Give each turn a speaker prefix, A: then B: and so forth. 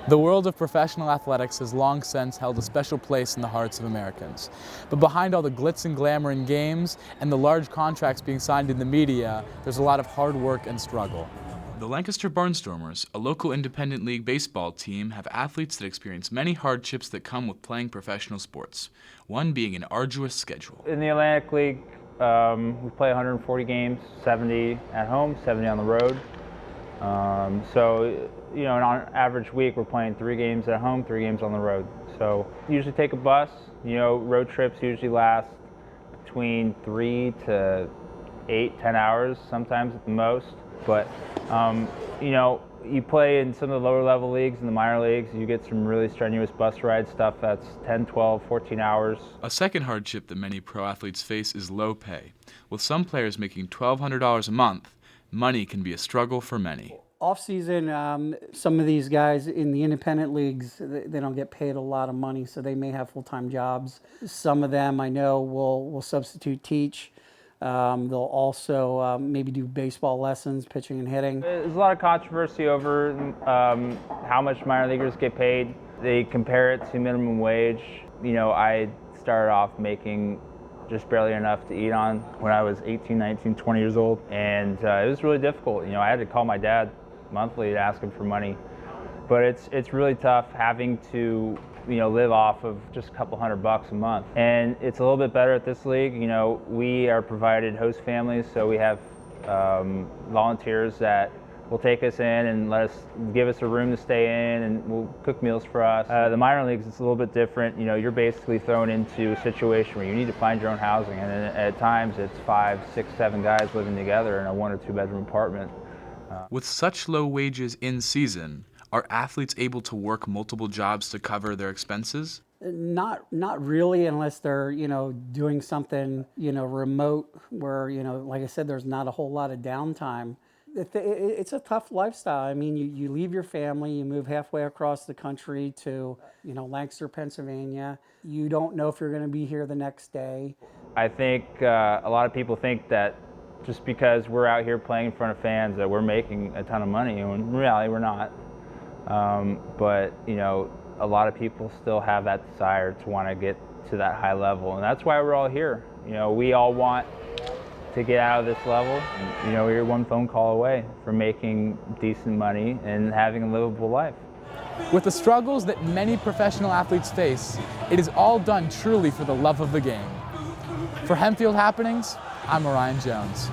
A: The world of professional athletics has long since held a special place in the hearts of Americans. But behind all the glitz and glamour in games and the large contracts being signed in the media, there's a lot of hard work and struggle. The Lancaster Barnstormers, a local independent league baseball team, have athletes that experience many hardships that come with playing professional sports, one being an arduous schedule.
B: In the Atlantic League, we play 140 games, 70 at home, 70 on the road. So, you know, on an average week, we're playing 3 games at home, 3 games on the road. So, usually take a bus. You know, road trips usually last between 3 to 8, 10 hours, sometimes at the most. But, you know, you play in some of the lower level leagues, in the minor leagues, you get some really strenuous bus ride stuff that's 10, 12, 14 hours.
A: A second hardship that many pro athletes face is low pay. With some players making $1,200 a month, money can be a struggle for many.
C: Off season, some of these guys in the independent leagues, they don't get paid a lot of money, so they may have full-time jobs. Some of them I know will substitute teach. They'll also maybe do baseball lessons, pitching and hitting.
B: There's a lot of controversy over how much minor leaguers get paid. They compare it to minimum wage. You know, I started off making just barely enough to eat on when I was 18, 19, 20 years old. And it was really difficult. You know, I had to call my dad monthly to ask him for money. But it's really tough having to, you know, live off of just a couple $100 a month. And it's a little bit better at this league. You know, we are provided host families, so we have volunteers that will take us in and give us a room to stay in, and will cook meals for us. The minor leagues, it's a little bit different. You know, you're basically thrown into a situation where you need to find your own housing, and at times it's 5, 6, 7 guys living together in a 1 or 2 bedroom apartment.
A: With such low wages in season, are athletes able to work multiple jobs to cover their expenses?
C: Not really, unless they're, you know, doing something, you know, remote where, you know, like I said, there's not a whole lot of downtime. It's a tough lifestyle. I mean, you leave your family, you move halfway across the country to, you know, Lancaster, Pennsylvania. You don't know if you're going to be here the next day.
B: I think a lot of people think that just because we're out here playing in front of fans that we're making a ton of money, and in reality we're not. But, you know, a lot of people still have that desire to want to get to that high level, and that's why we're all here. You know, we all want to get out of this level. And, you know, we're 1 phone call away from making decent money and having a livable life.
A: With the struggles that many professional athletes face, it is all done truly for the love of the game. For Hempfield Happenings, I'm Orion Jones.